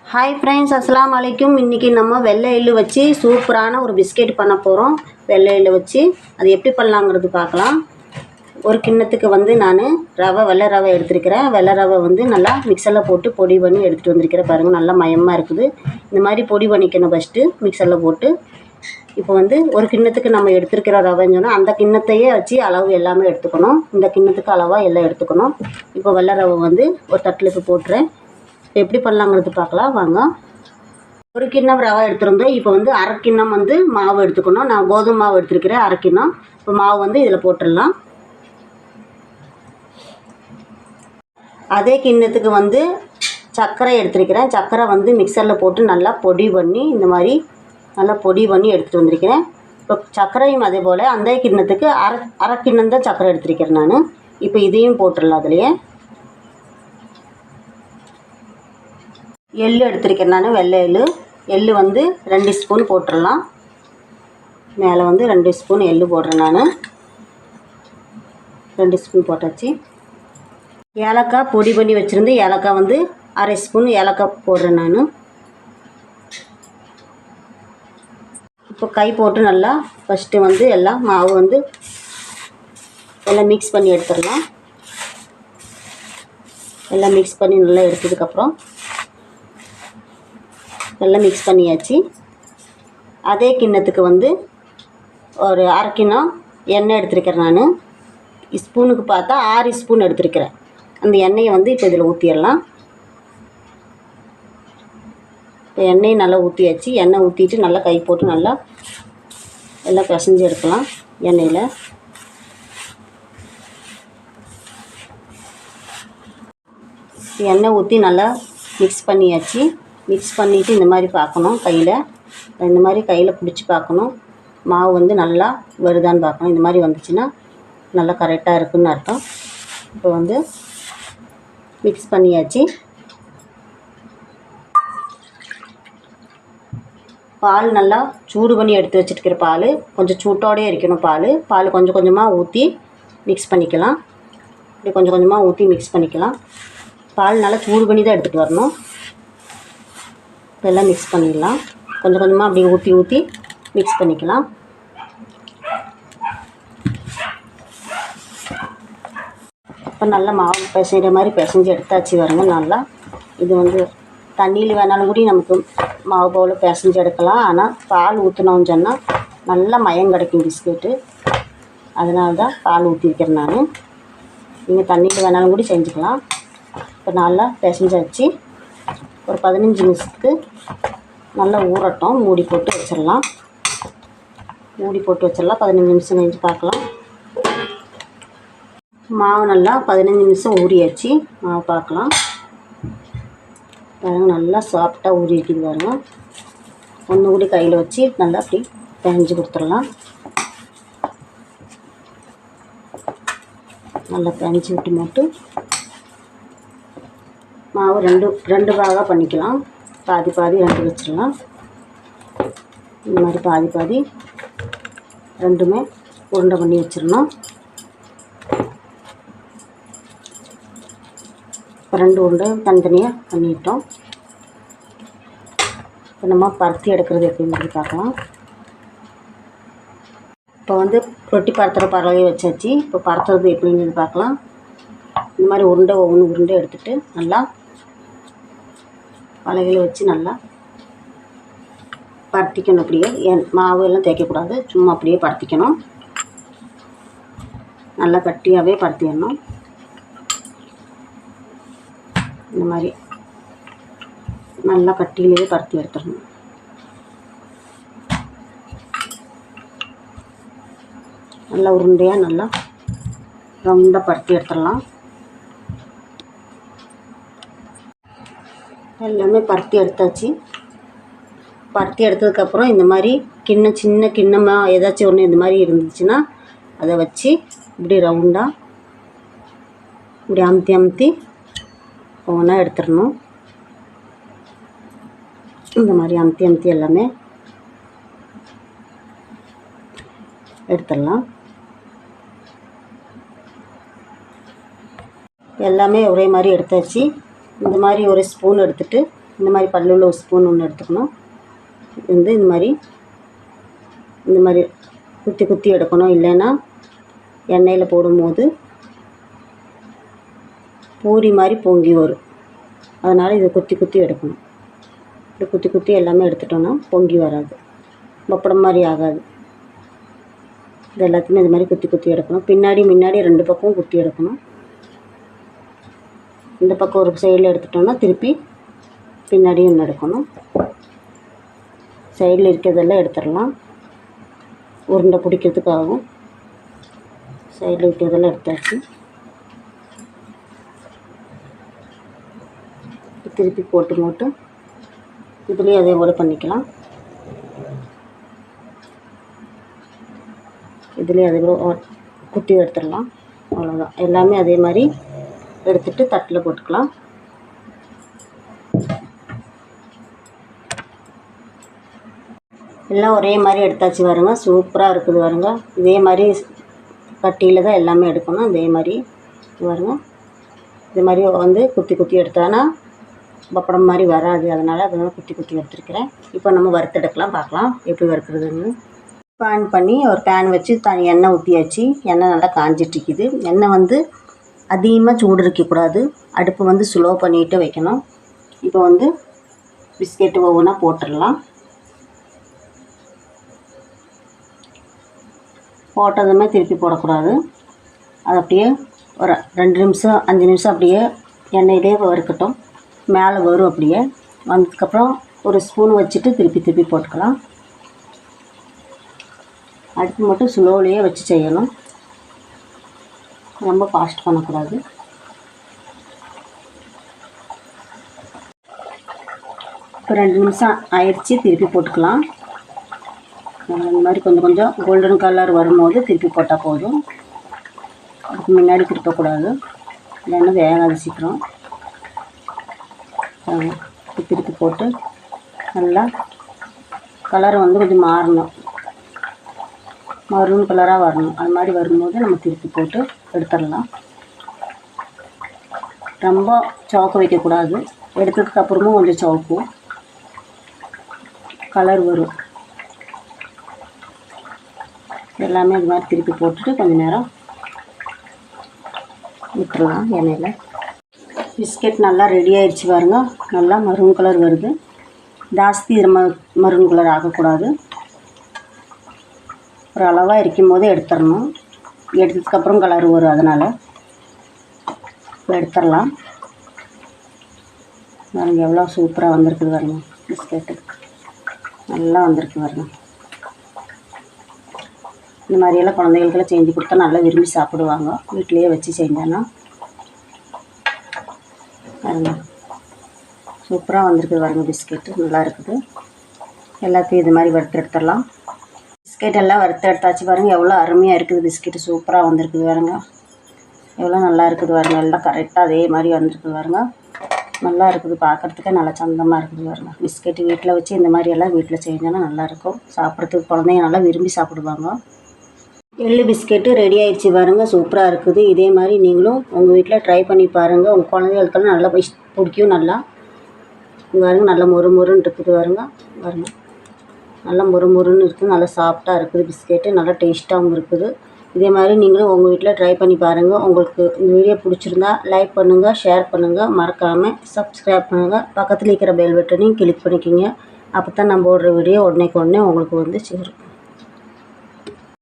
Hi friends, அஸ்ஸலாமு அலைக்கும். இன்றைக்கி நம்ம வெள்ளை எள்ளு வச்சு சூப்பரான ஒரு பிஸ்கெட் பண்ண போகிறோம். வெள்ளை எள்ளு வச்சு அது எப்படி பண்ணலாங்கிறது பார்க்கலாம். ஒரு கிண்ணத்துக்கு வந்து நான் வெள்ளை ரவை எடுத்துருக்கிறேன். வெள்ளை ரவை வந்து நல்லா மிக்சரில் போட்டு பொடி பண்ணி எடுத்துகிட்டு வந்திருக்கிறேன். பாருங்கள், நல்லா மயமாக இருக்குது. இந்த மாதிரி பொடி பண்ணிக்கணும். ஃபஸ்ட்டு மிக்சரில் போட்டு இப்போ வந்து ஒரு கிண்ணத்துக்கு நம்ம எடுத்துருக்கிற ரவைன்னு சொன்னால் அந்த கிண்ணத்தையே வச்சு அளவு எல்லாமே எடுத்துக்கணும். இந்த கிண்ணத்துக்கு அளவாக எல்லாம் எடுத்துக்கணும். இப்போ வெள்ளை ரவை வந்து ஒரு தட்டிலுக்கு போட்டுறேன். இப்போ எப்படி பண்ணலாங்கிறது பார்க்கலாம் வாங்க. ஒரு கிண்ணம் ரவை எடுத்துருந்தோம். இப்போ வந்து அரை கிண்ணம் வந்து மாவு எடுத்துக்கணும். நான் கோதுமை மாவு எடுத்துருக்கிறேன், அரை கிண்ணம். இப்போ மாவு வந்து இதில் போட்டுடலாம். அதே கிண்ணத்துக்கு வந்து சர்க்கரை எடுத்துருக்கிறேன். சர்க்கரை வந்து மிக்சரில் போட்டு நல்லா பொடி பண்ணி இந்த மாதிரி நல்லா பொடி பண்ணி எடுத்துகிட்டு வந்திருக்கிறேன். இப்போ சர்க்கரையும் அதே போல் அந்த கிண்ணத்துக்கு அரை கிண்ணம் தான் சர்க்கரை எடுத்துருக்கிறேன் நான். இப்போ இதையும் போட்டுடலாம். அதுலேயே எள்ளு எடுத்துருக்கேன் நான், வெள்ளை எள்ளு வந்து 2 ஸ்பூன் போட்டுடலாம். மேலே வந்து 2 ஸ்பூன் எள்ளு போடுறேன் நான். 2 ஸ்பூன் போட்டாச்சு. ஏலக்காய் பொடி பண்ணி வச்சுருந்து ஏலக்காய் வந்து அரை ஸ்பூன் ஏலக்காய் போடுறேன் நான். இப்போ கை போட்டு நல்லா ஃபஸ்ட்டு வந்து எல்லாம் மாவு வந்து எல்லாம் மிக்ஸ் பண்ணி எடுத்துடலாம். எல்லாம் மிக்ஸ் பண்ணி நல்லா எடுத்ததுக்கப்புறம் நல்லா மிக்ஸ் பண்ணியாச்சு. அதே கிண்ணத்துக்கு வந்து ஒரு அரை கிண்ணம் எண்ணெய் எடுத்துருக்கிறேன் நான். ஸ்பூனுக்கு பார்த்தா 6 ஸ்பூன் எடுத்துருக்கிறேன். அந்த எண்ணெயை வந்து இப்போ இதில் ஊற்றிடலாம். இப்போ எண்ணெயை நல்லா ஊற்றியாச்சு. எண்ணெய் ஊற்றிட்டு நல்லா கை போட்டு நல்லா எல்லாம் பிசைஞ்சு எடுக்கலாம் எண்ணெயில். எண்ணெய் ஊற்றி நல்லா மிக்ஸ் பண்ணியாச்சு. மிக்ஸ் பண்ணிவிட்டு இந்த மாதிரி பார்க்கணும். இந்த மாதிரி கையில் பிடிச்சி பார்க்கணும். மாவு வந்து நல்லா வருதான்னு பார்க்கணும். இந்த மாதிரி வந்துச்சுன்னா நல்லா கரெக்டாக இருக்குதுன்னு அர்த்தம். இப்போ வந்து மிக்ஸ் பண்ணியாச்சு. பால் நல்லா சூடு பண்ணி எடுத்து வச்சுருக்கிற பால் கொஞ்சம் சூட்டோடையே இருக்கணும். பால் கொஞ்சம் கொஞ்சமாக ஊற்றி மிக்ஸ் பண்ணிக்கலாம். இப்படி கொஞ்சம் கொஞ்சமாக ஊற்றி மிக்ஸ் பண்ணிக்கலாம். பால் நல்லா சூடு பண்ணி தான் எடுத்துகிட்டு வரணும். இதெல்லாம் மிக்ஸ் பண்ணிடலாம். கொஞ்சம் கொஞ்சமாக அப்படி ஊற்றி மிக்ஸ் பண்ணிக்கலாம். இப்போ நல்லா மாவு பிசைகிற மாதிரி பிசைஞ்சு எடுத்தாச்சு வருங்க. நல்லா இது வந்து தண்ணியில் வேணாலும் கூட நமக்கு மாவு போல் பிசைஞ்சு எடுக்கலாம். ஆனால் பால் ஊற்றினோன்னு சொன்னால் நல்லா மயம் கிடைக்கும் பிஸ்கெட்டு. அதனால தான் பால் ஊற்றிருக்கிறேன் நான். நீங்கள் தண்ணியில் வேணாலும் கூட செஞ்சுக்கலாம். இப்போ நல்லா பிசைஞ்சாச்சு. ஒரு 15 நிமிஷத்துக்கு நல்லா ஊறட்டும். மூடி போட்டு வச்சிடலாம். 15 நிமிஷம் கழிச்சு பார்க்கலாம். மாவு நல்லா 15 நிமிஷம் ஊறியாச்சு. மாவு பார்க்கலாம். பாருங்கள், நல்லா சாஃப்டாக ஊறி இருக்குது பாருங்க. ஒன்று கூட கையில் வச்சு நல்லா அப்படி பிசைஞ்சு கொடுத்துடலாம். நல்லா பிசைஞ்சு விட்டு மட்டும் மாவு ரெண்டு பாகாக பண்ணிக்கலாம். பாதி 2 வச்சிடலாம். இந்த மாதிரி பாதி ரெண்டுமே உருண்டை பண்ணி வச்சிடணும். இப்போ 2 உருண்டை தனித்தனியாக பண்ணிட்டோம். இப்போ நம்ம பருத்தி எடுக்கிறது எப்படின்னு பார்க்கலாம். இப்போ வந்து ரொட்டி பருத்துற பறவை வச்சாச்சு. இப்போ பருத்துறது எப்படின்னு பார்க்கலாம். இந்த மாதிரி ஒவ்வொன்று உருண்டை எடுத்துகிட்டு நல்லா பலகையில் வச்சு நல்லா பருத்திக்கணும். அப்படியே மாவு எல்லாம் தேய்க்கக்கூடாது, சும்மா அப்படியே பருத்திக்கணும். நல்லா கட்டியாகவே பருத்திடணும். இந்த மாதிரி நல்லா கட்டியிலேயே பருத்தி எடுத்துடணும். நல்லா உருண்டையாக நல்லா ரவுண்டாக பருத்தி எடுத்துடலாம். எல்லாமே பருத்தி எடுத்தாச்சு. பருத்தி எடுத்ததுக்கப்புறம் இந்த மாதிரி சின்ன கிண்ணமாக ஏதாச்சும் ஒன்று இந்த மாதிரி இருந்துச்சுன்னா அதை வச்சு இப்படி ரவுண்டாக இப்படி அமுத்தி ஒவ்வொன்றா எடுத்துடணும். இந்த மாதிரி அமுத்தி எல்லாமே எடுத்துடலாம். எல்லாமே ஒரே மாதிரி எடுத்தாச்சு. இந்த மாதிரி ஒரு ஸ்பூன் எடுத்துகிட்டு இந்த மாதிரி பல்லுள்ள ஒரு ஸ்பூன் ஒன்று எடுத்துக்கணும். வந்து இந்த மாதிரி குத்தி குத்தி எடுக்கணும். இல்லைன்னா எண்ணெயில் போடும்போது பூரி மாதிரி பொங்கி வரும். அதனால் இதை குத்தி குத்தி எடுக்கணும். இப்படி குத்தி குத்தி எல்லாமே எடுத்துட்டோன்னா பொங்கி வராது, பப்படம் மாதிரி ஆகாது. இது எல்லாத்தையுமே இது மாதிரி குத்தி குத்தி எடுக்கணும். பின்னாடி முன்னாடி 2 பக்கமும் குத்தி எடுக்கணும். இந்த பக்கம் ஒரு சைடில் எடுத்துட்டோன்னா திருப்பி பின்னாடியும் ஒன்று எடுக்கணும். சைடில் இருக்கிறதெல்லாம் எடுத்துடலாம். உருண்டை பிடிக்கிறதுக்காகவும் சைடில் இருக்கிறதெல்லாம் எடுத்தாச்சு. திருப்பி போட்டு இதுலேயும் அதே போல் பண்ணிக்கலாம். இதுலேயும் அதே போல் குத்தி எடுத்துடலாம். அவ்வளோதான். எல்லாமே அதே மாதிரி எடுத்துகிட்டு தட்டில் போட்டுக்கலாம். எல்லாம் ஒரே மாதிரி எடுத்தாச்சு பாருங்க. சூப்பராக இருக்குது பாருங்க. இதே மாதிரி கட்டியில் தான் எல்லாமே எடுக்கணும். இதே மாதிரி பாருங்க. இது மாதிரி வந்து குத்தி குத்தி எடுத்தானா பப்படம் மாதிரி வராது. அதனால் குத்தி குத்தி எடுத்துருக்கிறேன். இப்போ நம்ம வறுத்தெடுக்கலாம். பார்க்கலாம் எப்படி வறுக்கிறதுன்னு. பேன் பண்ணி ஒரு பேன் வச்சு எண்ணெய் ஊற்றியாச்சு. எண்ணெய் நல்லா காஞ்சிட்ருக்குது. எண்ணெய் வந்து அதிகமாக சூடு இருக்கக்கூடாது. அடுப்பு வந்து ஸ்லோ பண்ணிவிட்டு வைக்கணும். இப்போ வந்து பிஸ்கெட்டு ஒவ்வொன்றா போட்டுடலாம். போட்டதுமே திருப்பி போடக்கூடாது. அது அப்படியே ஒரு 2 நிமிஷம் 5 நிமிஷம் அப்படியே எண்ணெயிலே வறுக்கட்டும். மேலே வரும். அப்படியே வந்ததுக்கப்புறம் ஒரு ஸ்பூன் வச்சுட்டு திருப்பி போட்டுக்கலாம். அடுப்பு மட்டும் ஸ்லோலியே வச்சு செய்யணும். ரொம்ப ஃபாஸ்ட் பண்ணக்கூடாது. இப்போ 2 நிமிஷம் ஆயிடுச்சு. திருப்பி போட்டுக்கலாம். இந்த மாதிரி கொஞ்சம் கோல்டன் கலர் வரும்போது திருப்பி போட்டால் போதும். அதுக்கு முன்னாடி திருப்பக்கூடாது, இல்லைன்னா வேகாது சீக்கிரம். திருப்பி போட்டு நல்லா கலர் வந்து கொஞ்சம் மாறணும். மரூன் கலராக வரணும். அது மாதிரி வரும்போது நம்ம திருப்பி போட்டு எடுத்துடலாம். ரொம்ப சவுக்க வைக்கக்கூடாது. எடுத்ததுக்கப்புறமும் கொஞ்சம் சவுக்கும் கலர் வரும். எல்லாமே இது மாதிரி திருப்பி போட்டுட்டு கொஞ்சம் நேரம் விட்டுடலாம் எண்ணெயில். பிஸ்கெட் நல்லா ரெடி ஆகிடுச்சு பாருங்க. நல்லா மரூன் கலர் வருது. ஜாஸ்தி மரூன் கலர் ஆகக்கூடாது. ஒரு அளவாக இருக்கும் போதே எடுத்துடணும். எடுத்ததுக்கப்புறம் கலர் வரும். அதனால் இப்போ எடுத்துடலாம். பாருங்க எவ்வளோ சூப்பராக வந்திருக்குது பாருங்க. பிஸ்கெட்டு நல்லா வந்திருக்கு பாருங்க. இந்த மாதிரியெல்லாம் குழந்தைகளுக்கெல்லாம் செஞ்சு கொடுத்தா நல்லா விரும்பி சாப்பிடுவாங்க. வீட்டிலையே வச்சு செஞ்சோன்னா பாருங்க சூப்பராக வந்திருக்குது பாருங்க. பிஸ்கெட்டு நல்லா இருக்குது. எல்லாத்தையும் இது மாதிரி வறுத்து எடுத்துடலாம். பிஸ்கெட் எல்லாம் வறுத்து எடுத்தாச்சு பாருங்கள். எவ்வளோ அருமையாக இருக்குது. பிஸ்கெட்டு சூப்பராக வந்திருக்குது பாருங்க. எவ்வளோ நல்லா இருக்குது பாருங்க. எல்லாம் கரெக்டாக அதே மாதிரி வந்திருக்குது பாருங்க. நல்லா இருக்குது. பார்க்குறதுக்கே நல்லா சந்தமாக இருக்குது பாருங்க. பிஸ்கெட்டு வீட்டில் வச்சு இந்த மாதிரி எல்லாம் வீட்டில் செஞ்சோன்னா நல்லாயிருக்கும். சாப்பிட்றதுக்கு குழந்தைங்க நல்லா விரும்பி சாப்பிடுவாங்க. எள்ளு பிஸ்கெட்டு ரெடி ஆகிடுச்சு பாருங்கள். சூப்பராக இருக்குது. இதே மாதிரி நீங்களும் உங்கள் வீட்டில் ட்ரை பண்ணி பாருங்கள். உங்கள் குழந்தைகளுக்கெல்லாம் நல்லா பிடிக்கும். நல்லா பாருங்க நல்லா மொறுன்னு இருக்குது பாருங்க. பாருங்கள் நல்லா மொறுன்னு இருக்குது. நல்லா சாஃப்டாக இருக்குது. பிஸ்கெட்டு நல்லா டேஸ்ட்டாகவும் இருக்குது. இதே மாதிரி நீங்களும் உங்கள் வீட்டில் ட்ரை பண்ணி பாருங்கள். உங்களுக்கு இந்த வீடியோ பிடிச்சிருந்தா லைக் பண்ணுங்கள், ஷேர் பண்ணுங்கள், மறக்காமல் சப்ஸ்கிரைப் பண்ணுங்கள். பக்கத்தில் இருக்கிற பெல் பட்டனையும் கிளிக் பண்ணிக்கோங்க. அப்போ தான் நம்ம போடுற வீடியோ உடனே உங்களுக்கு வந்து சேரும்.